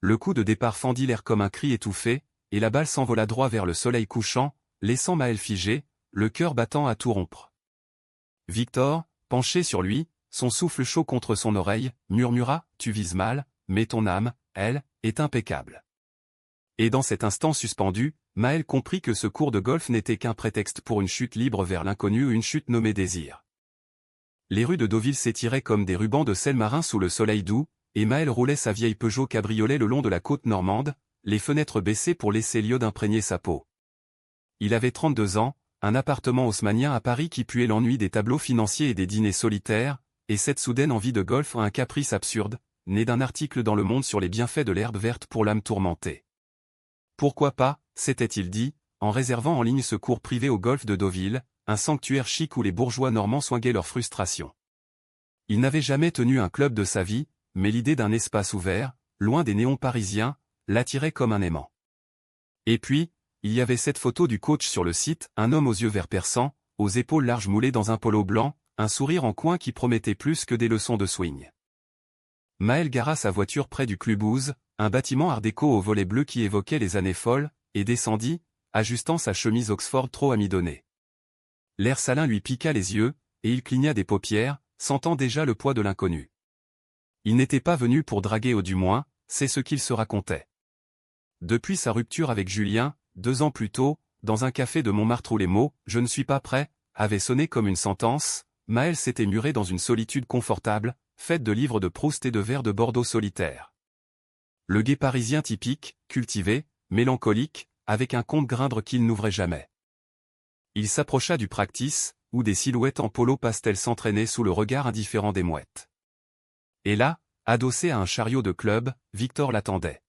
Le coup de départ fendit l'air comme un cri étouffé, et la balle s'envola droit vers le soleil couchant, laissant Maël figé, le cœur battant à tout rompre. Victor, penché sur lui, son souffle chaud contre son oreille, murmura « Tu vises mal, mais ton âme, elle, est impeccable. » Et dans cet instant suspendu, Maël comprit que ce cours de golf n'était qu'un prétexte pour une chute libre vers l'inconnu ou une chute nommée désir. Les rues de Deauville s'étiraient comme des rubans de sel marin sous le soleil doux, et Maël roulait sa vieille Peugeot cabriolet le long de la côte normande, les fenêtres baissées pour laisser l'iode imprégner sa peau. Il avait 32 ans, un appartement haussmannien à Paris qui puait l'ennui des tableaux financiers et des dîners solitaires, et cette soudaine envie de golf un caprice absurde, né d'un article dans Le Monde sur les bienfaits de l'herbe verte pour l'âme tourmentée. Pourquoi pas, s'était-il dit, en réservant en ligne ce cours privé au golf de Deauville, un sanctuaire chic où les bourgeois normands soignaient leurs frustrations. Il n'avait jamais tenu un club de sa vie, mais l'idée d'un espace ouvert, loin des néons parisiens, l'attirait comme un aimant. Et puis, il y avait cette photo du coach sur le site, un homme aux yeux verts perçants, aux épaules larges moulées dans un polo blanc, un sourire en coin qui promettait plus que des leçons de swing. Maël gara sa voiture près du clubhouse, un bâtiment art déco au volet bleu qui évoquait les années folles, et descendit, ajustant sa chemise Oxford trop amidonnée. L'air salin lui piqua les yeux, et il cligna des paupières, sentant déjà le poids de l'inconnu. Il n'était pas venu pour draguer au du moins, c'est ce qu'il se racontait. Depuis sa rupture avec Julien, 2 ans plus tôt, dans un café de Montmartre où les mots « je ne suis pas prêt » avaient sonné comme une sentence, Maël s'était muré dans une solitude confortable, faite de livres de Proust et de verres de Bordeaux solitaires. Le gai parisien typique, cultivé, mélancolique, avec un compte Grindr qu'il n'ouvrait jamais. Il s'approcha du practice, où des silhouettes en polo pastel s'entraînaient sous le regard indifférent des mouettes. Et là, adossé à un chariot de club, Victor l'attendait.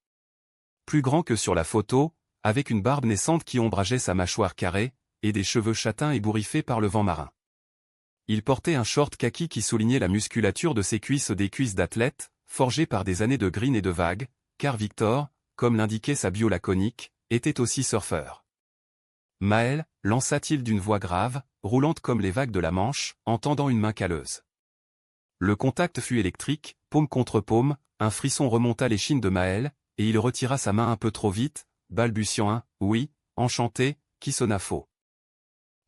Plus grand que sur la photo, avec une barbe naissante qui ombrageait sa mâchoire carrée, et des cheveux châtains ébouriffés par le vent marin. Il portait un short kaki qui soulignait la musculature de ses cuisses, des cuisses d'athlète, forgées par des années de green et de vagues, car Victor, comme l'indiquait sa bio laconique, était aussi surfeur. Maël, lança-t-il d'une voix grave, roulante comme les vagues de la Manche, en tendant une main calleuse. Le contact fut électrique, paume contre paume, un frisson remonta l'échine de Maël, et il retira sa main un peu trop vite, balbutiant un « oui », enchanté, qui sonna faux.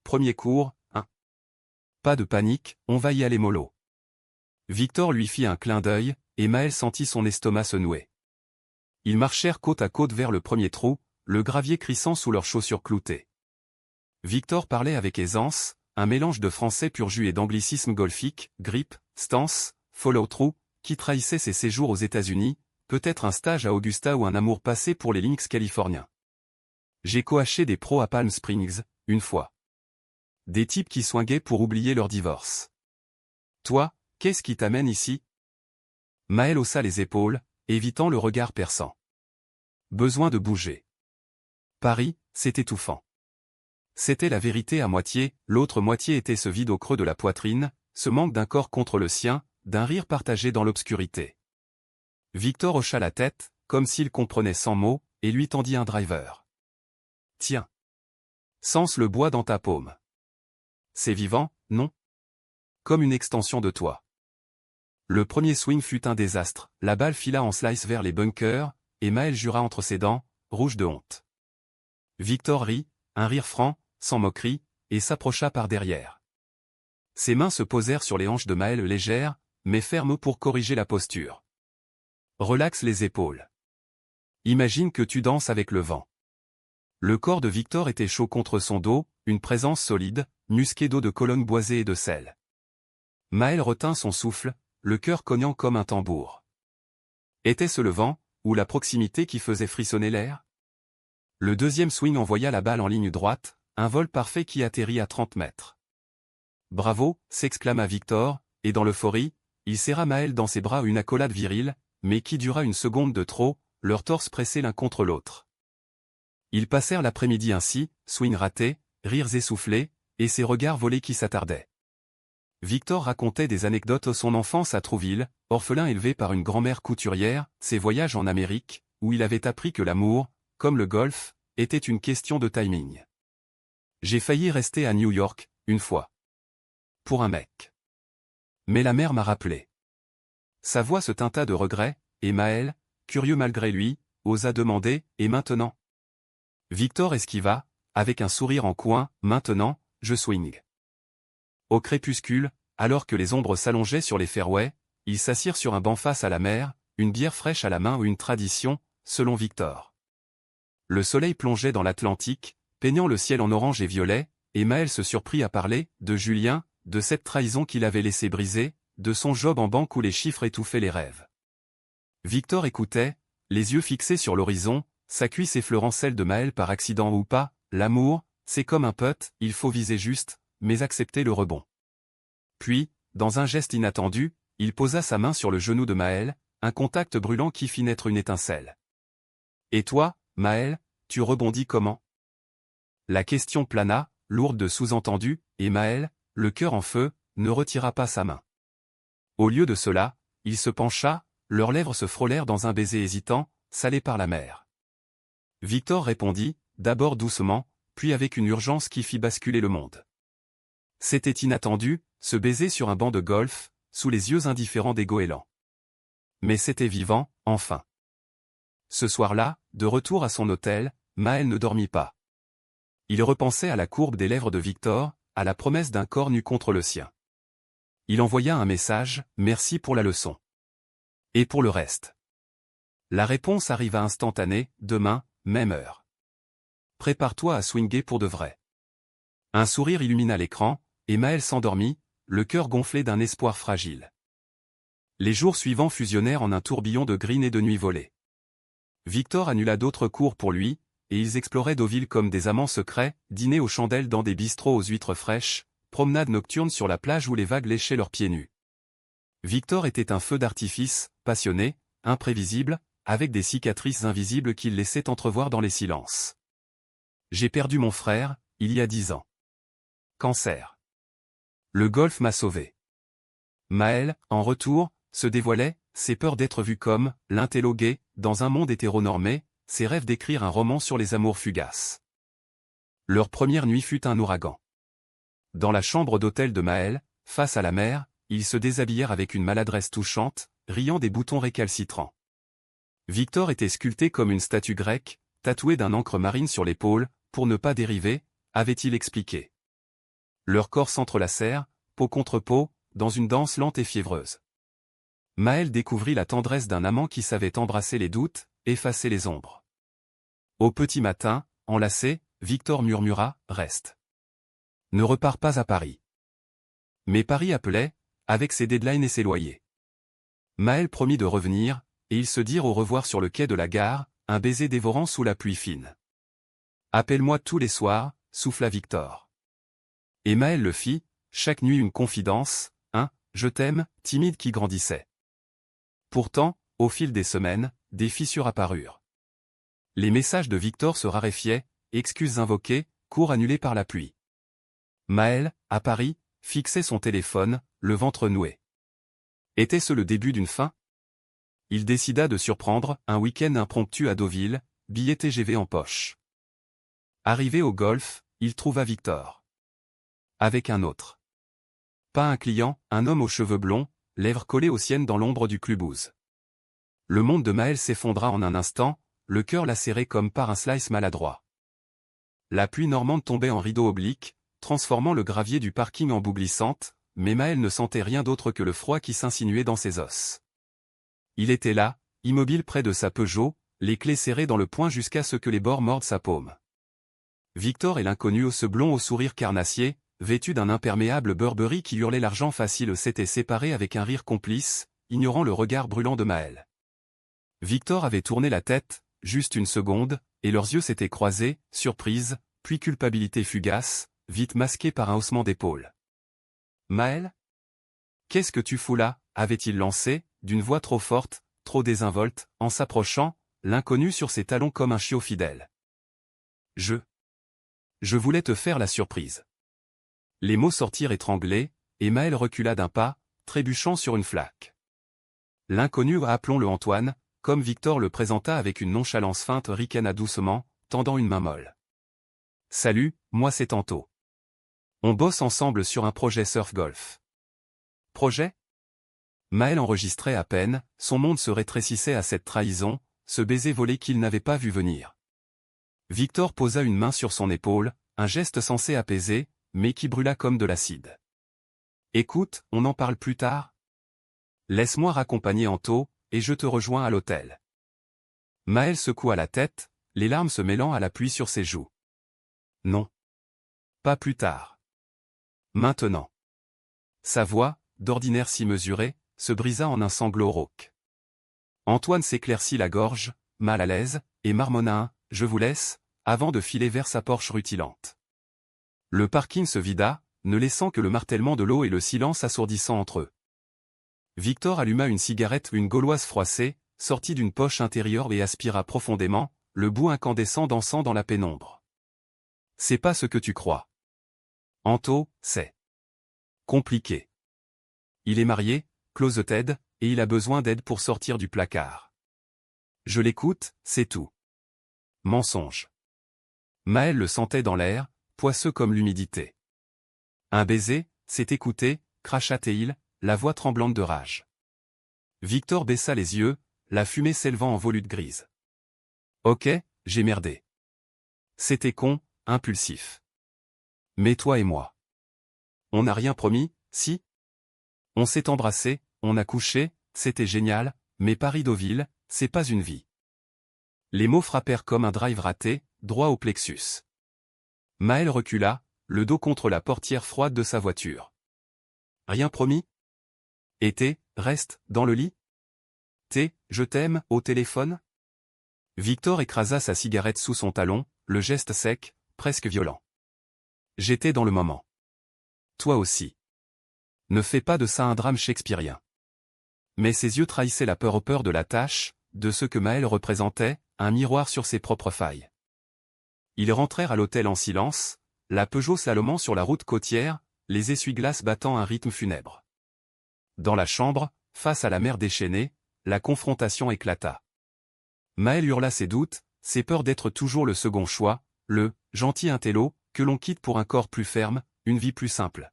Premier cours, 1. Pas de panique, on va y aller mollo. Victor lui fit un clin d'œil, et Maël sentit son estomac se nouer. Ils marchèrent côte à côte vers le premier trou, le gravier crissant sous leurs chaussures cloutées. Victor parlait avec aisance, un mélange de français pur jus et d'anglicisme golfique, grip, stance, follow-through, qui trahissait ses séjours aux États-Unis, peut-être un stage à Augusta ou un amour passé pour les Lynx californiens. J'ai coaché des pros à Palm Springs, une fois. Des types qui swinguaient pour oublier leur divorce. Toi, qu'est-ce qui t'amène ici? Maël haussa les épaules, évitant le regard perçant. Besoin de bouger. Paris, c'est étouffant. C'était la vérité à moitié, l'autre moitié était ce vide au creux de la poitrine, ce manque d'un corps contre le sien, d'un rire partagé dans l'obscurité. Victor hocha la tête, comme s'il comprenait 100 mots, et lui tendit un driver. Tiens. Sens le bois dans ta paume. C'est vivant, non? Comme une extension de toi. Le premier swing fut un désastre, la balle fila en slice vers les bunkers, et Maël jura entre ses dents, rouge de honte. Victor rit, un rire franc, sans moquerie, et s'approcha par derrière. Ses mains se posèrent sur les hanches de Maël légères, mais fermes pour corriger la posture. Relaxe les épaules. Imagine que tu danses avec le vent. Le corps de Victor était chaud contre son dos, une présence solide, musquée d'eau de Cologne boisée et de sel. Maël retint son souffle, le cœur cognant comme un tambour. Était-ce le vent, ou la proximité qui faisait frissonner l'air? Le deuxième swing envoya la balle en ligne droite, un vol parfait qui atterrit à 30 mètres. Bravo, s'exclama Victor, et dans l'euphorie, il serra Maël dans ses bras une accolade virile, mais qui dura une seconde de trop, leurs torses pressés l'un contre l'autre. Ils passèrent l'après-midi ainsi, swing raté, rires essoufflés, et ses regards volés qui s'attardaient. Victor racontait des anecdotes de son enfance à Trouville, orphelin élevé par une grand-mère couturière, ses voyages en Amérique, où il avait appris que l'amour, comme le golf, était une question de timing. J'ai failli rester à New York, une fois. Pour un mec. Mais la mère m'a rappelé. Sa voix se teinta de regret, et Maël, curieux malgré lui, osa demander « Et maintenant ?» Victor esquiva, avec un sourire en coin « Maintenant, je swing. » Au crépuscule, alors que les ombres s'allongeaient sur les fairways, ils s'assirent sur un banc face à la mer, une bière fraîche à la main ou une tradition, selon Victor. Le soleil plongeait dans l'Atlantique, peignant le ciel en orange et violet, et Maël se surprit à parler de Julien, de cette trahison qu'il avait laissé briser, de son job en banque où les chiffres étouffaient les rêves. Victor écoutait, les yeux fixés sur l'horizon, sa cuisse effleurant celle de Maël par accident ou pas. L'amour, c'est comme un putt, il faut viser juste, mais accepter le rebond. Puis, dans un geste inattendu, il posa sa main sur le genou de Maël, un contact brûlant qui fit naître une étincelle. « Et toi, Maël, tu rebondis comment ?» La question plana, lourde de sous-entendus, et Maël, le cœur en feu, ne retira pas sa main. Au lieu de cela, il se pencha, leurs lèvres se frôlèrent dans un baiser hésitant, salé par la mer. Victor répondit, d'abord doucement, puis avec une urgence qui fit basculer le monde. C'était inattendu, ce baiser sur un banc de golf, sous les yeux indifférents des goélands. Mais c'était vivant, enfin. Ce soir-là, de retour à son hôtel, Maël ne dormit pas. Il repensait à la courbe des lèvres de Victor, à la promesse d'un corps nu contre le sien. Il envoya un message, « Merci pour la leçon. » Et pour le reste. La réponse arriva instantanée, demain, même heure. Prépare-toi à swinger pour de vrai. Un sourire illumina l'écran, et Maël s'endormit, le cœur gonflé d'un espoir fragile. Les jours suivants fusionnèrent en un tourbillon de green et de nuits volées. Victor annula d'autres cours pour lui, et ils exploraient Deauville comme des amants secrets, dîner aux chandelles dans des bistrots aux huîtres fraîches, promenades nocturnes sur la plage où les vagues léchaient leurs pieds nus. Victor était un feu d'artifice, passionné, imprévisible, avec des cicatrices invisibles qu'il laissait entrevoir dans les silences. J'ai perdu mon frère, il y a 10 ans. Cancer. Le golf m'a sauvé. Maël, en retour, se dévoilait, ses peurs d'être vu comme l'intello gay, dans un monde hétéronormé, ses rêves d'écrire un roman sur les amours fugaces. Leur première nuit fut un ouragan. Dans la chambre d'hôtel de Maël, face à la mer, ils se déshabillèrent avec une maladresse touchante, riant des boutons récalcitrants. Victor était sculpté comme une statue grecque, tatoué d'un encre marine sur l'épaule, pour ne pas dériver, avait-il expliqué. Leurs corps s'entrelacèrent, peau contre peau, dans une danse lente et fiévreuse. Maël découvrit la tendresse d'un amant qui savait embrasser les doutes, effacer les ombres. Au petit matin, enlacé, Victor murmura « Reste. Ne repars pas à Paris. » Mais Paris appelait, avec ses deadlines et ses loyers. Maël promit de revenir, et ils se dirent au revoir sur le quai de la gare, un baiser dévorant sous la pluie fine. « Appelle-moi tous les soirs », souffla Victor. Et Maël le fit, chaque nuit une confidence, un « je t'aime » timide qui grandissait. Pourtant, au fil des semaines, des fissures apparurent. Les messages de Victor se raréfiaient, excuses invoquées, cours annulés par la pluie. Maël, à Paris, fixait son téléphone, le ventre noué. Était-ce le début d'une fin? Il décida de surprendre un week-end impromptu à Deauville, billet TGV en poche. Arrivé au golf, il trouva Victor. Avec un autre. Pas un client, un homme aux cheveux blonds, lèvres collées aux siennes dans l'ombre du clubhouse. Le monde de Maël s'effondra en un instant, le cœur lacéré comme par un slice maladroit. La pluie normande tombait en rideau oblique, transformant le gravier du parking en boue glissante, mais Maël ne sentait rien d'autre que le froid qui s'insinuait dans ses os. Il était là, immobile près de sa Peugeot, les clés serrées dans le poing jusqu'à ce que les bords mordent sa paume. Victor et l'inconnu ce blond au sourire carnassier, vêtu d'un imperméable Burberry qui hurlait l'argent facile s'étaient séparés avec un rire complice, ignorant le regard brûlant de Maël. Victor avait tourné la tête, juste une seconde, et leurs yeux s'étaient croisés, surprise, puis culpabilité fugace, vite masquée par un haussement d'épaule. « Maël ? Qu'est-ce que tu fous là » avait-il lancé, d'une voix trop forte, trop désinvolte, en s'approchant, l'inconnu sur ses talons comme un chiot fidèle. « Je voulais te faire la surprise. » Les mots sortirent étranglés, et Maël recula d'un pas, trébuchant sur une flaque. L'inconnu, appelons-le Antoine, comme Victor le présenta avec une nonchalance feinte, ricana doucement, tendant une main molle. « Salut, moi c'est Tanto. On bosse ensemble sur un projet surf-golf. » Projet ? Maël enregistrait à peine, son monde se rétrécissait à cette trahison, ce baiser volé qu'il n'avait pas vu venir. Victor posa une main sur son épaule, un geste censé apaiser, mais qui brûla comme de l'acide. « Écoute, on en parle plus tard ? Laisse-moi raccompagner Anto, et je te rejoins à l'hôtel. » Maël secoua la tête, les larmes se mêlant à la pluie sur ses joues. « Non. Pas plus tard. Maintenant. » Sa voix, d'ordinaire si mesurée, se brisa en un sanglot rauque. Antoine s'éclaircit la gorge, mal à l'aise, et marmonna un « je vous laisse », avant de filer vers sa Porsche rutilante. Le parking se vida, ne laissant que le martèlement de l'eau et le silence assourdissant entre eux. Victor alluma une cigarette, une gauloise froissée, sortit d'une poche intérieure et aspira profondément, le bout incandescent dansant dans la pénombre. « C'est pas ce que tu crois. Anto, c'est compliqué. Il est marié, closeted, et il a besoin d'aide pour sortir du placard. Je l'écoute, c'est tout. » Mensonge. Maël le sentait dans l'air, poisseux comme l'humidité. Un baiser, c'est écouter, cracha-t-il, la voix tremblante de rage. Victor baissa les yeux, la fumée s'élevant en volutes grises. Ok, j'ai merdé. C'était con, impulsif. Mais toi et moi. On n'a rien promis, si ? On s'est embrassé, on a couché, c'était génial, mais Paris-Deauville, c'est pas une vie. Les mots frappèrent comme un drive raté, droit au plexus. Maël recula, le dos contre la portière froide de sa voiture. Rien promis ? Et reste, dans le lit ? Je t'aime, au téléphone ? Victor écrasa sa cigarette sous son talon, le geste sec, presque violent. J'étais dans le moment. Toi aussi. Ne fais pas de ça un drame shakespearien. Mais ses yeux trahissaient la peur de la tâche, de ce que Maël représentait, un miroir sur ses propres failles. Ils rentrèrent à l'hôtel en silence, la Peugeot slalomant sur la route côtière, les essuie-glaces battant un rythme funèbre. Dans la chambre, face à la mer déchaînée, la confrontation éclata. Maël hurla ses doutes, ses peurs d'être toujours le second choix, le « gentil intello » que l'on quitte pour un corps plus ferme, une vie plus simple.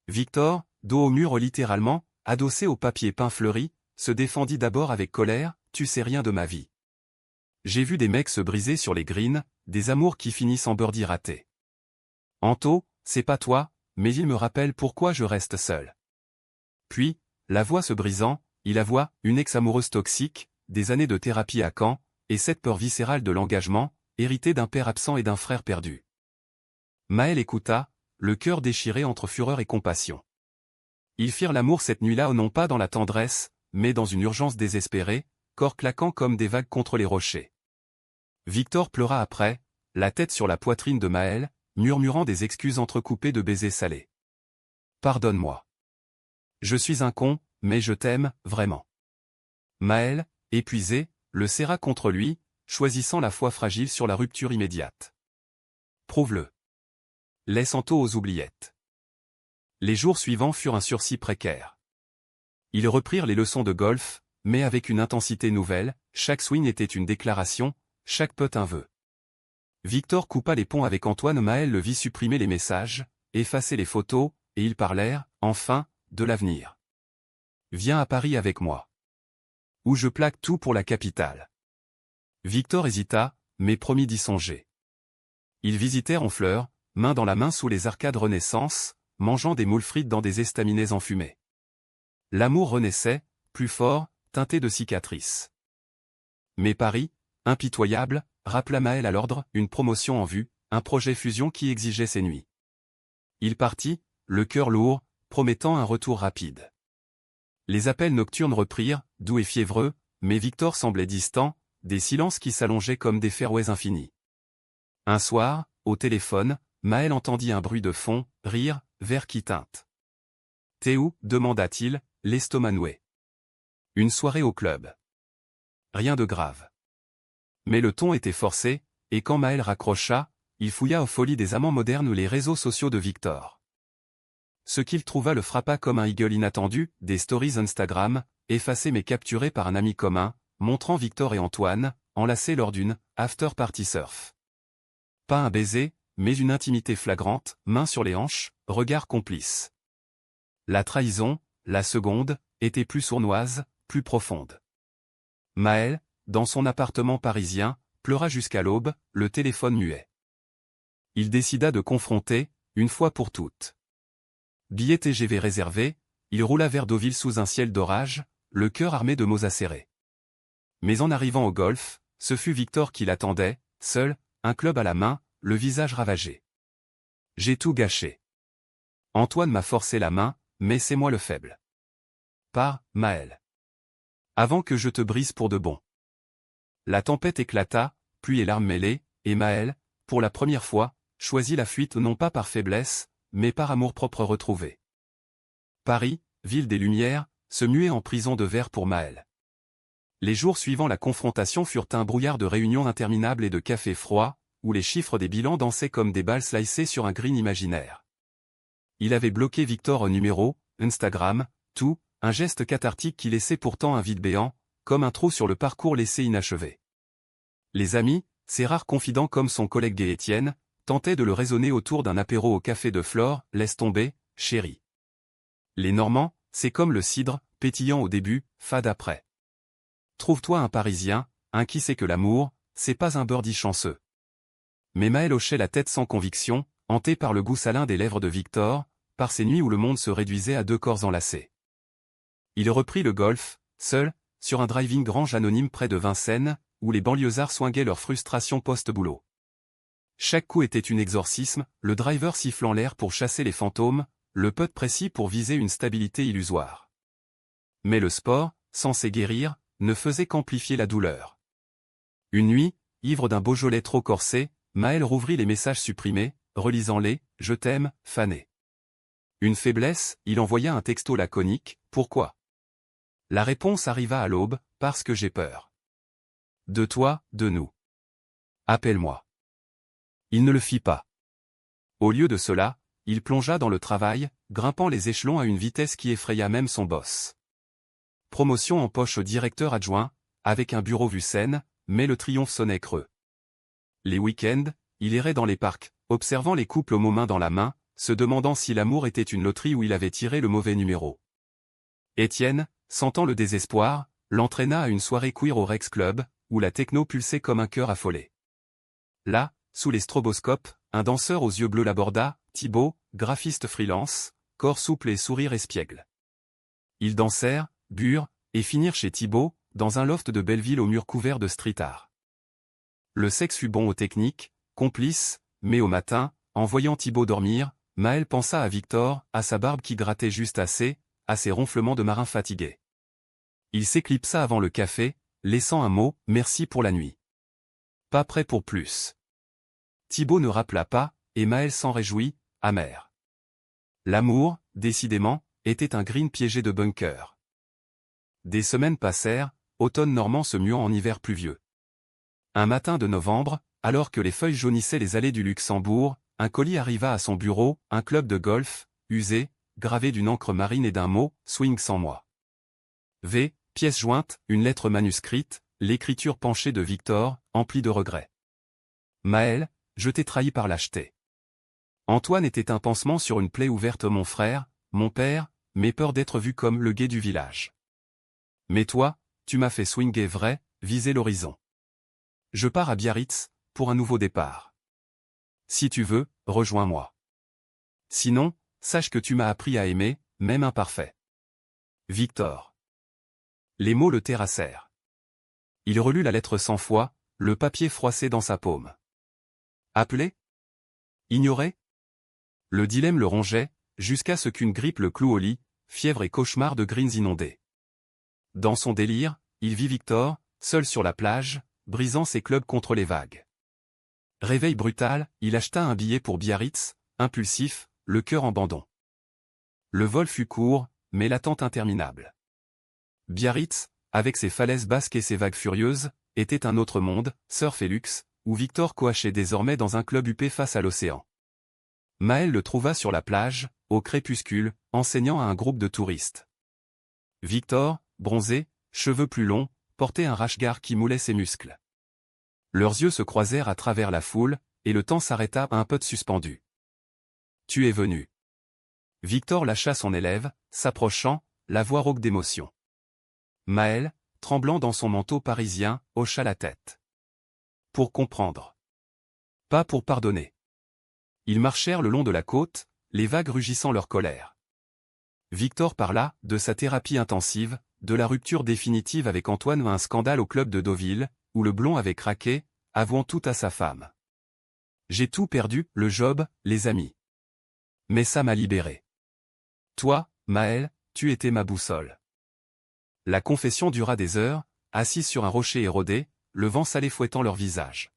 Victor, dos au mur littéralement, adossé au papier peint fleuri, se défendit d'abord avec colère, « Tu sais rien de ma vie. J'ai vu des mecs se briser sur les greens, des amours qui finissent en birdie raté. Anto, c'est pas toi, mais il me rappelle pourquoi je reste seul. » Puis, la voix se brisant, il avoua une ex-amoureuse toxique, des années de thérapie à Caen, et cette peur viscérale de l'engagement, héritée d'un père absent et d'un frère perdu. Maël écouta, le cœur déchiré entre fureur et compassion. Ils firent l'amour cette nuit-là non pas dans la tendresse, mais dans une urgence désespérée, corps claquant comme des vagues contre les rochers. Victor pleura après, la tête sur la poitrine de Maël, murmurant des excuses entrecoupées de baisers salés. « Pardonne-moi. Je suis un con, mais je t'aime, vraiment. » Maël, épuisé, le serra contre lui, choisissant la foi fragile sur la rupture immédiate. « Prouve-le. Laisse Anto aux oubliettes. » Les jours suivants furent un sursis précaire. Ils reprirent les leçons de golf, mais avec une intensité nouvelle, chaque swing était une déclaration, chaque putt un vœu. Victor coupa les ponts avec Antoine. Maël le vit supprimer les messages, effacer les photos, et ils parlèrent, enfin, de l'avenir. « Viens à Paris avec moi. Ou je plaque tout pour la capitale. » Victor hésita, mais promit d'y songer. Ils visitèrent Honfleur, main dans la main sous les arcades Renaissance, mangeant des moules frites dans des estaminets enfumés. L'amour renaissait, plus fort, teinté de cicatrices. Mais Paris, impitoyable, rappela Maël à l'ordre, une promotion en vue, un projet fusion qui exigeait ses nuits. Il partit, le cœur lourd, promettant un retour rapide. Les appels nocturnes reprirent, doux et fiévreux, mais Victor semblait distant, des silences qui s'allongeaient comme des fairways infinis. Un soir, au téléphone, Maël entendit un bruit de fond, rire, verre qui teinte. « T'es où ? Demanda-t-il, l'estomac noué. « Une soirée au club. » Rien de grave. Mais le ton était forcé, et quand Maël raccrocha, il fouilla aux folies des amants modernes les réseaux sociaux de Victor. Ce qu'il trouva le frappa comme un eagle inattendu, des stories Instagram, effacées mais capturées par un ami commun, montrant Victor et Antoine, enlacés lors d'une « after party surf ». Pas un baiser, mais une intimité flagrante, main sur les hanches, regard complice. La trahison, la seconde, était plus sournoise, plus profonde. Maël, dans son appartement parisien, pleura jusqu'à l'aube, le téléphone muet. Il décida de confronter, une fois pour toutes. Billet TGV réservé, il roula vers Deauville sous un ciel d'orage, le cœur armé de mots acérés. Mais en arrivant au golf, ce fut Victor qui l'attendait, seul, un club à la main, le visage ravagé. « J'ai tout gâché. Antoine m'a forcé la main, mais c'est moi le faible. » Par Maël. Avant que je te brise pour de bon. La tempête éclata, pluie et larmes mêlées, et Maël, pour la première fois, choisit la fuite non pas par faiblesse, mais par amour-propre retrouvé. Paris, ville des Lumières, se muait en prison de verre pour Maël. Les jours suivant la confrontation furent un brouillard de réunions interminables et de cafés froids, où les chiffres des bilans dansaient comme des balles slicées sur un green imaginaire. Il avait bloqué Victor au numéro, Instagram, tout, un geste cathartique qui laissait pourtant un vide béant, comme un trou sur le parcours laissé inachevé. Les amis, ces rares confidents comme son collègue gay Étienne, tentaient de le raisonner autour d'un apéro au café de Flore, laisse tomber, chérie. Les Normands, c'est comme le cidre, pétillant au début, fade après. Trouve-toi un Parisien, un qui sait que l'amour, c'est pas un birdie chanceux. Mais Maël hochait la tête sans conviction, hanté par le goût salin des lèvres de Victor, par ces nuits où le monde se réduisait à deux corps enlacés. Il reprit le golf, seul, sur un driving grange anonyme près de Vincennes, où les banlieusards soinguaient leur frustration post-boulot. Chaque coup était un exorcisme, le driver sifflant l'air pour chasser les fantômes, le putt précis pour viser une stabilité illusoire. Mais le sport, censé guérir, ne faisait qu'amplifier la douleur. Une nuit, ivre d'un Beaujolais trop corsé, Maël rouvrit les messages supprimés, relisant-les, « Je t'aime, fané ». Une faiblesse, il envoya un texto laconique, « Pourquoi ?» La réponse arriva à l'aube, « Parce que j'ai peur. De toi, de nous. Appelle-moi. » Il ne le fit pas. Au lieu de cela, il plongea dans le travail, grimpant les échelons à une vitesse qui effraya même son boss. Promotion en poche au directeur adjoint, avec un bureau vue Seine, mais le triomphe sonnait creux. Les week-ends, il errait dans les parcs, observant les couples aux mains dans la main, se demandant si l'amour était une loterie où il avait tiré le mauvais numéro. Étienne, sentant le désespoir, l'entraîna à une soirée queer au Rex Club, où la techno pulsait comme un cœur affolé. Là, sous les stroboscopes, un danseur aux yeux bleus l'aborda, Thibaut, graphiste freelance, corps souple et sourire espiègle. Ils dansèrent, burent, et finirent chez Thibaut, dans un loft de Belleville aux murs couverts de street art. Le sexe fut bon aux techniques, complice, mais au matin, en voyant Thibaut dormir, Maël pensa à Victor, à sa barbe qui grattait juste assez, à ses ronflements de marin fatigué. Il s'éclipsa avant le café, laissant un mot, « Merci pour la nuit. » Pas prêt pour plus. Thibaut ne rappela pas, et Maël s'en réjouit, amer. L'amour, décidément, était un green piégé de bunker. Des semaines passèrent, automne normand se muant en hiver pluvieux. Un matin de novembre, alors que les feuilles jaunissaient les allées du Luxembourg, un colis arriva à son bureau, un club de golf, usé, gravé d'une encre marine et d'un mot, « Swing sans moi ». V, pièce jointe, une lettre manuscrite, l'écriture penchée de Victor, emplie de regrets. Maël, je t'ai trahi par lâcheté. Antoine était un pansement sur une plaie ouverte, mon frère, mon père, mes peurs d'être vu comme le gai du village. Mais toi, tu m'as fait swinguer vrai, viser l'horizon. Je pars à Biarritz, pour un nouveau départ. Si tu veux, rejoins-moi. Sinon, sache que tu m'as appris à aimer, même imparfait. Victor. Les mots le terrassèrent. Il relut la lettre 100 fois, le papier froissé dans sa paume. Appeler? Ignorer? Le dilemme le rongeait, jusqu'à ce qu'une grippe le cloue au lit, fièvre et cauchemar de greens inondés. Dans son délire, il vit Victor, seul sur la plage, brisant ses clubs contre les vagues. Réveil brutal, il acheta un billet pour Biarritz, impulsif, le cœur en bandon. Le vol fut court, mais l'attente interminable. Biarritz, avec ses falaises basques et ses vagues furieuses, était un autre monde, surf et luxe, où Victor coachait désormais dans un club huppé face à l'océan. Maël le trouva sur la plage, au crépuscule, enseignant à un groupe de touristes. Victor, bronzé, cheveux plus longs, portait un rash-guard qui moulait ses muscles. Leurs yeux se croisèrent à travers la foule, et le temps s'arrêta un peu de suspendu. Tu es venu. Victor lâcha son élève, s'approchant, la voix rauque d'émotion. Maël, tremblant dans son manteau parisien, hocha la tête. Pour comprendre. Pas pour pardonner. Ils marchèrent le long de la côte, les vagues rugissant leur colère. Victor parla de sa thérapie intensive, de la rupture définitive avec Antoine, un scandale au club de Deauville, où le blond avait craqué, avouant tout à sa femme. J'ai tout perdu, le job, les amis. Mais ça m'a libéré. Toi, Maël, tu étais ma boussole. La confession dura des heures, assis sur un rocher érodé, le vent salé fouettant leur visage.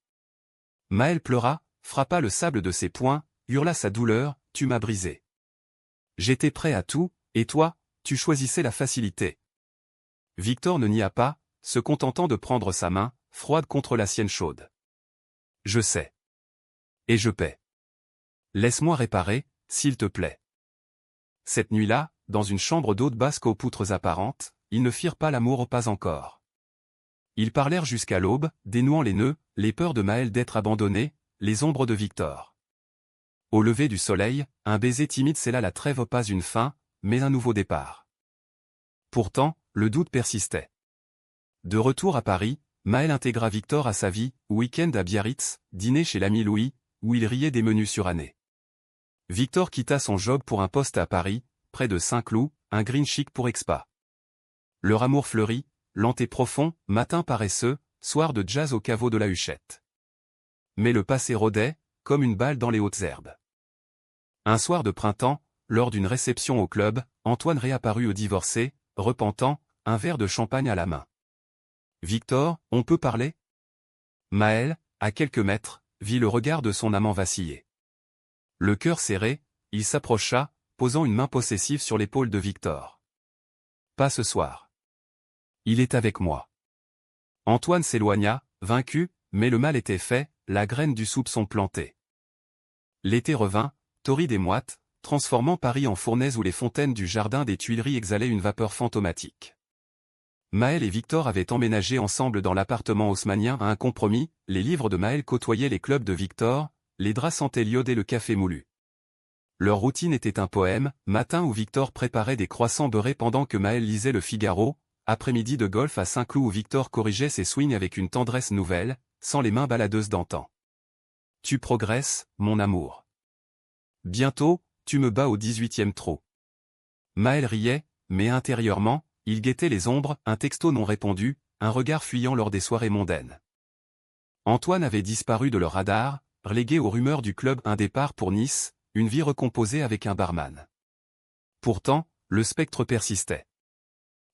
Maël pleura, frappa le sable de ses poings, hurla sa douleur, tu m'as brisé. J'étais prêt à tout, et toi, tu choisissais la facilité. Victor ne nia pas, se contentant de prendre sa main, froide contre la sienne chaude. Je sais. Et je paie. Laisse-moi réparer, s'il te plaît. Cette nuit-là, dans une chambre d'hôte basque aux poutres apparentes, ils ne firent pas l'amour, pas encore. Ils parlèrent jusqu'à l'aube, dénouant les nœuds, les peurs de Maël d'être abandonné, les ombres de Victor. Au lever du soleil, un baiser timide scella la trêve, pas une fin, mais un nouveau départ. Pourtant, le doute persistait. De retour à Paris, Maël intégra Victor à sa vie, week-end à Biarritz, dîner chez l'ami Louis, où il riait des menus surannés. Victor quitta son job pour un poste à Paris, près de Saint-Cloud, un green chic pour expat. Leur amour fleurit, lent et profond, matin paresseux, soir de jazz au caveau de la Huchette. Mais le passé rôdait, comme une balle dans les hautes herbes. Un soir de printemps, lors d'une réception au club, Antoine réapparut au divorcé, repentant, un verre de champagne à la main. « Victor, on peut parler ?» Maël, à quelques mètres, vit le regard de son amant vaciller. Le cœur serré, il s'approcha, posant une main possessive sur l'épaule de Victor. « Pas ce soir. Il est avec moi. » Antoine s'éloigna, vaincu, mais le mal était fait, la graine du soupçon plantée. L'été revint, torride et moite, transformant Paris en fournaise où les fontaines du jardin des Tuileries exhalaient une vapeur fantomatique. Maël et Victor avaient emménagé ensemble dans l'appartement haussmannien à un compromis, les livres de Maël côtoyaient les clubs de Victor, les draps sentaient l'iode et le café moulu. Leur routine était un poème, matin où Victor préparait des croissants beurrés pendant que Maël lisait le Figaro, après-midi de golf à Saint-Cloud où Victor corrigeait ses swings avec une tendresse nouvelle, sans les mains baladeuses d'antan. Tu progresses, mon amour. Bientôt, tu me bats au 18e trot. Maël riait, mais intérieurement, il guettait les ombres, un texto non répondu, un regard fuyant lors des soirées mondaines. Antoine avait disparu de leur radar, relégué aux rumeurs du club, un départ pour Nice, une vie recomposée avec un barman. Pourtant, le spectre persistait.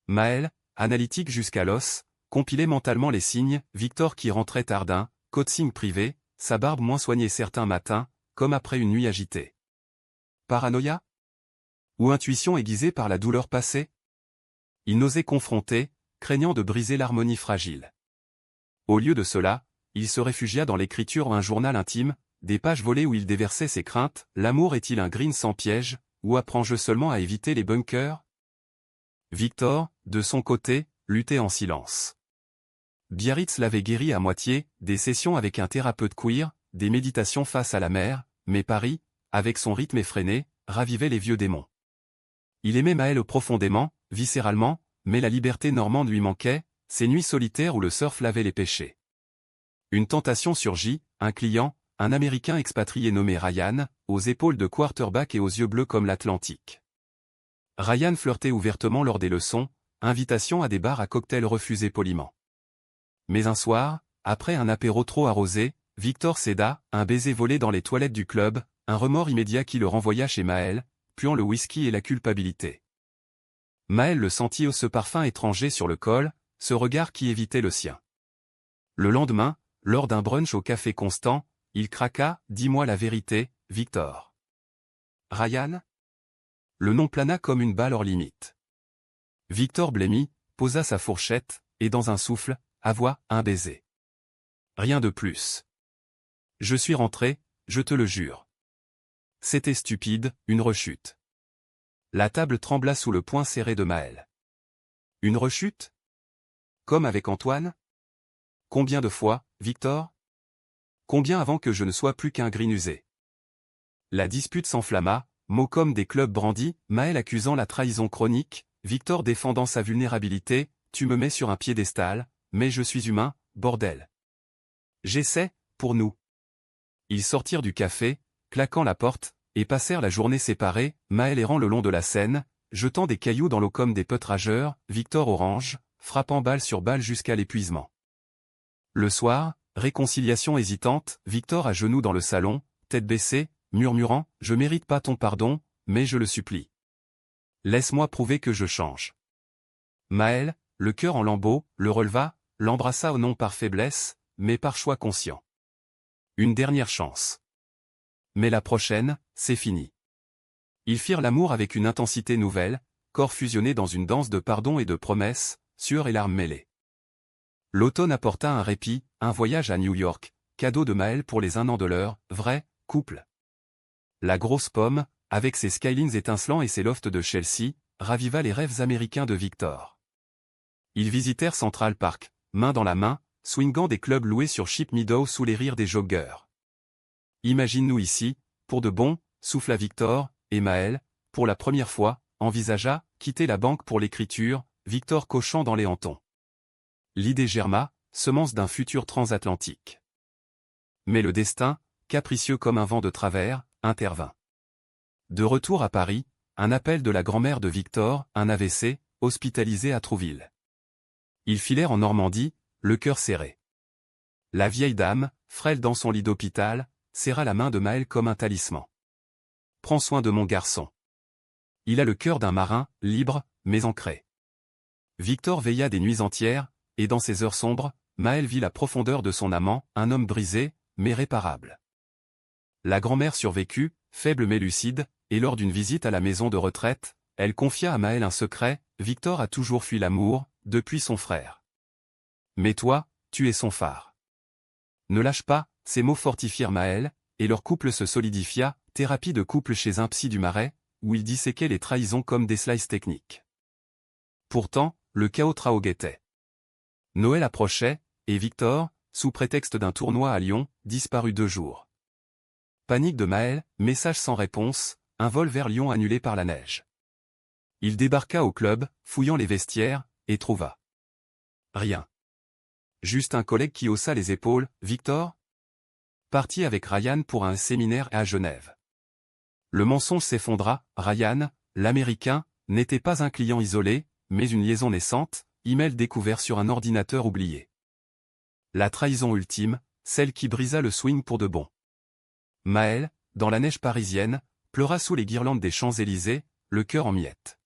Maël, analytique jusqu'à l'os, compilait mentalement les signes, Victor qui rentrait tardin, coaching privé, sa barbe moins soignée certains matins, comme après une nuit agitée. Paranoïa? Ou intuition aiguisée par la douleur passée? Il n'osait confronter, craignant de briser l'harmonie fragile. Au lieu de cela, il se réfugia dans l'écriture, un journal intime, des pages volées où il déversait ses craintes. L'amour est-il un green sans piège, ou apprends-je seulement à éviter les bunkers? Victor, de son côté, luttait en silence. Biarritz l'avait guéri à moitié, des sessions avec un thérapeute queer, des méditations face à la mer, mais Paris, avec son rythme effréné, ravivait les vieux démons. Il aimait Maël profondément, viscéralement, mais la liberté normande lui manquait, ces nuits solitaires où le surf lavait les péchés. Une tentation surgit, un client, un Américain expatrié nommé Ryan, aux épaules de quarterback et aux yeux bleus comme l'Atlantique. Ryan flirtait ouvertement lors des leçons, invitation à des bars à cocktails refusés poliment. Mais un soir, après un apéro trop arrosé, Victor céda, un baiser volé dans les toilettes du club, un remords immédiat qui le renvoya chez Maël, puant le whisky et la culpabilité. Maël le sentit, ce parfum étranger sur le col, ce regard qui évitait le sien. Le lendemain, lors d'un brunch au Café Constant, il craqua, « Dis-moi la vérité, Victor. » Ryan? Le nom plana comme une balle hors limite. Victor blêmit, posa sa fourchette, et dans un souffle, avoua, un baiser. Rien de plus. Je suis rentré, je te le jure. C'était stupide, une rechute. La table trembla sous le poing serré de Maël. Une rechute? Comme avec Antoine? Combien de fois, Victor? Combien avant que je ne sois plus qu'un green usé? La dispute s'enflamma, mots comme des clubs brandis, Maël accusant la trahison chronique, Victor défendant sa vulnérabilité, tu me mets sur un piédestal, mais je suis humain, bordel. J'essaie, pour nous. Ils sortirent du café, claquant la porte, et passèrent la journée séparés, Maël errant le long de la Seine, jetant des cailloux dans l'eau comme des peutrageurs, Victor orange, frappant balle sur balle jusqu'à l'épuisement. Le soir, réconciliation hésitante, Victor à genoux dans le salon, tête baissée, murmurant « Je mérite pas ton pardon, mais je le supplie. Laisse-moi prouver que je change. » Maël, le cœur en lambeaux, le releva, l'embrassa non par faiblesse, mais par choix conscient. Une dernière chance. Mais la prochaine, c'est fini. Ils firent l'amour avec une intensité nouvelle, corps fusionnés dans une danse de pardon et de promesses, sueur et larmes mêlées. L'automne apporta un répit, un voyage à New York, cadeau de Maël pour les 1 an de leur vrai couple. La grosse pomme, avec ses skylines étincelants et ses lofts de Chelsea, raviva les rêves américains de Victor. Ils visitèrent Central Park, main dans la main, swingant des clubs loués sur Ship Meadow sous les rires des joggeurs. Imagine-nous ici, pour de bon, souffla Victor, et Maël, pour la première fois, envisagea, quitter la banque pour l'écriture, Victor cochant dans les hantons. L'idée germa, semence d'un futur transatlantique. Mais le destin, capricieux comme un vent de travers, intervint. De retour à Paris, un appel de la grand-mère de Victor, un AVC, hospitalisé à Trouville. Ils filèrent en Normandie, le cœur serré. La vieille dame, frêle dans son lit d'hôpital, serra la main de Maël comme un talisman. « Prends soin de mon garçon. Il a le cœur d'un marin, libre, mais ancré. » Victor veilla des nuits entières, et dans ces heures sombres, Maël vit la profondeur de son amant, un homme brisé, mais réparable. La grand-mère survécut, faible mais lucide, et lors d'une visite à la maison de retraite, elle confia à Maël un secret, Victor a toujours fui l'amour, depuis son frère. Mais toi, tu es son phare. Ne lâche pas, ces mots fortifièrent Maël, et leur couple se solidifia, thérapie de couple chez un psy du Marais, où il disséquait les trahisons comme des slices techniques. Pourtant, le chaos guettait. Noël approchait, et Victor, sous prétexte d'un tournoi à Lyon, disparut 2 jours. Panique de Maël, message sans réponse, un vol vers Lyon annulé par la neige. Il débarqua au club, fouillant les vestiaires, et trouva rien. Juste un collègue qui haussa les épaules, Victor ? Parti avec Ryan pour un séminaire à Genève. Le mensonge s'effondra, Ryan, l'Américain, n'était pas un client isolé, mais une liaison naissante, email découvert sur un ordinateur oublié. La trahison ultime, celle qui brisa le swing pour de bon. Maël, dans la neige parisienne, pleura sous les guirlandes des Champs-Élysées, le cœur en miettes.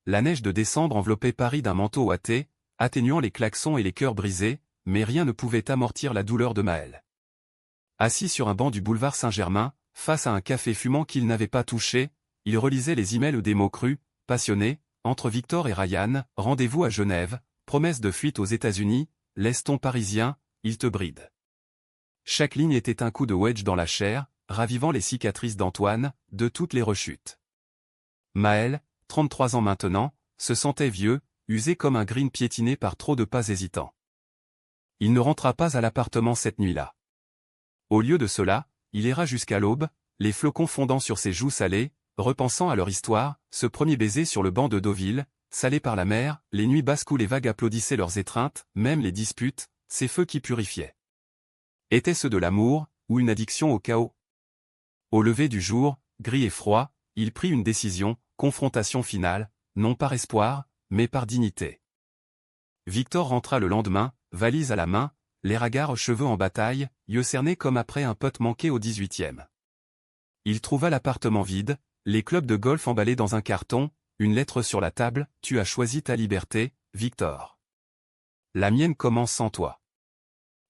La neige de décembre enveloppait Paris d'un manteau ouaté, atténuant les klaxons et les cœurs brisés, mais rien ne pouvait amortir la douleur de Maël. Assis sur un banc du boulevard Saint-Germain, face à un café fumant qu'il n'avait pas touché, il relisait les emails des mots crus, passionnés, entre Victor et Ryan, rendez-vous à Genève, promesse de fuite aux États-Unis, laisse-t-on parisien, il te bride. Chaque ligne était un coup de wedge dans la chair, ravivant les cicatrices d'Antoine, de toutes les rechutes. Maël, 33 ans maintenant, se sentait vieux, usé comme un green piétiné par trop de pas hésitants. Il ne rentra pas à l'appartement cette nuit-là. Au lieu de cela, il erra jusqu'à l'aube, les flocons fondant sur ses joues salées, repensant à leur histoire, ce premier baiser sur le banc de Deauville, salé par la mer, les nuits basses où les vagues applaudissaient leurs étreintes, même les disputes, ces feux qui purifiaient. Était-ce de l'amour, ou une addiction au chaos ? Au lever du jour, gris et froid, il prit une décision, confrontation finale, non par espoir, mais par dignité. Victor rentra le lendemain, valise à la main, les ragards cheveux en bataille, yeux cernés comme après un pote manqué au 18e. Il trouva l'appartement vide, les clubs de golf emballés dans un carton, une lettre sur la table, tu as choisi ta liberté, Victor. La mienne commence sans toi.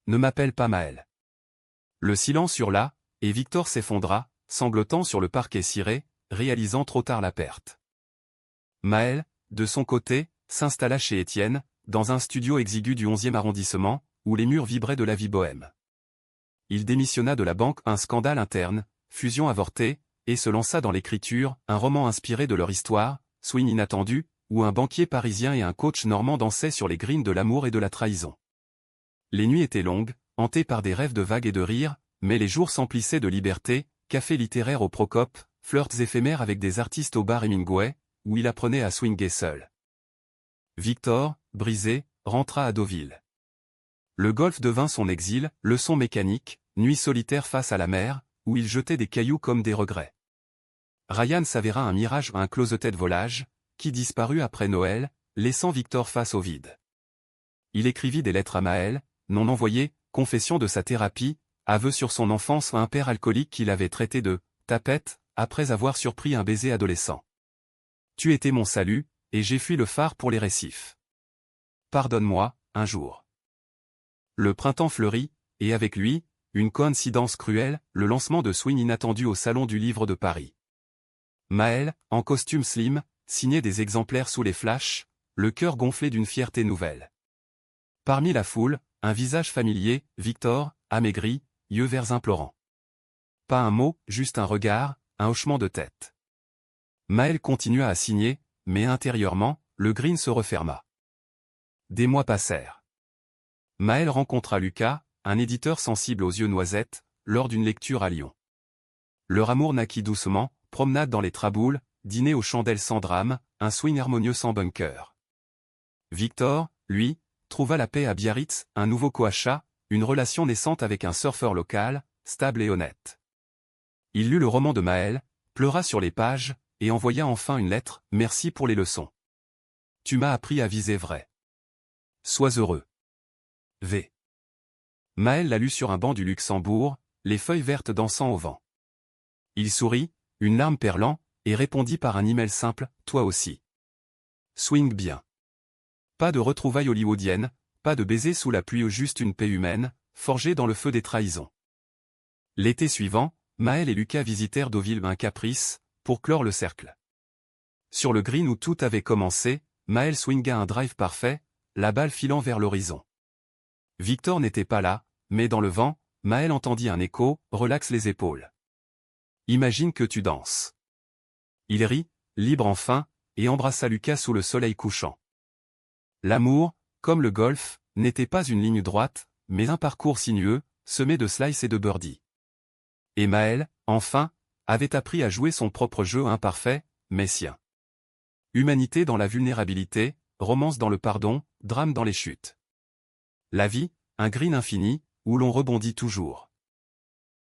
Ne m'appelle pas Maël. Le silence hurla, et Victor s'effondra, sanglotant sur le parquet ciré, réalisant trop tard la perte. Maël, de son côté, s'installa chez Étienne, dans un studio exigu du 11e arrondissement, où les murs vibraient de la vie bohème. Il démissionna de la banque, un scandale interne, fusion avortée, et se lança dans l'écriture, un roman inspiré de leur histoire, swing inattendu, où un banquier parisien et un coach normand dansaient sur les greens de l'amour et de la trahison. Les nuits étaient longues, hantées par des rêves de vagues et de rires, mais les jours s'emplissaient de liberté, café littéraire au Procope, flirts éphémères avec des artistes au bar Hemingway, où il apprenait à swinguer seul. Victor, brisé, rentra à Deauville. Le golf devint son exil, leçon mécanique, nuit solitaire face à la mer, où il jetait des cailloux comme des regrets. Ryan s'avéra un mirage à un closeted volage, qui disparut après Noël, laissant Victor face au vide. Il écrivit des lettres à Maël, non envoyées, confession de sa thérapie, aveu sur son enfance à un père alcoolique qu'il avait traité de « tapette » après avoir surpris un baiser adolescent. « Tu étais mon salut, et j'ai fui le phare pour les récifs. Pardonne-moi, un jour. » Le printemps fleurit, et avec lui, une coïncidence cruelle, le lancement de Swing inattendu au Salon du Livre de Paris. Maël, en costume slim, signait des exemplaires sous les flashs, le cœur gonflé d'une fierté nouvelle. Parmi la foule, un visage familier, Victor, amaigri, yeux verts implorants. Pas un mot, juste un regard, un hochement de tête. Maël continua à signer, mais intérieurement, le green se referma. Des mois passèrent. Maël rencontra Lucas, un éditeur sensible aux yeux noisettes, lors d'une lecture à Lyon. Leur amour naquit doucement, promenade dans les traboules, dîner aux chandelles sans drame, un swing harmonieux sans bunker. Victor, lui, trouva la paix à Biarritz, un nouveau coachat, une relation naissante avec un surfeur local, stable et honnête. Il lut le roman de Maël, pleura sur les pages, et envoya enfin une lettre, « Merci pour les leçons. Tu m'as appris à viser vrai. Sois heureux. V. » Maël la lut sur un banc du Luxembourg, les feuilles vertes dansant au vent. Il sourit, une larme perlant, et répondit par un email simple, « Toi aussi. Swing bien. » Pas de retrouvailles hollywoodiennes, pas de baiser sous la pluie, juste une paix humaine, forgée dans le feu des trahisons. L'été suivant, Maël et Lucas visitèrent Deauville un caprice, pour clore le cercle. Sur le green où tout avait commencé, Maël swinga un drive parfait, la balle filant vers l'horizon. Victor n'était pas là, mais dans le vent, Maël entendit un écho, « Relaxe les épaules. Imagine que tu danses. » Il rit, libre enfin, et embrassa Lucas sous le soleil couchant. L'amour, comme le golf, n'était pas une ligne droite, mais un parcours sinueux, semé de slices et de birdies. Et Maël, enfin, avait appris à jouer son propre jeu imparfait, mais sien. Humanité dans la vulnérabilité, romance dans le pardon, drame dans les chutes. La vie, un green infini, où l'on rebondit toujours.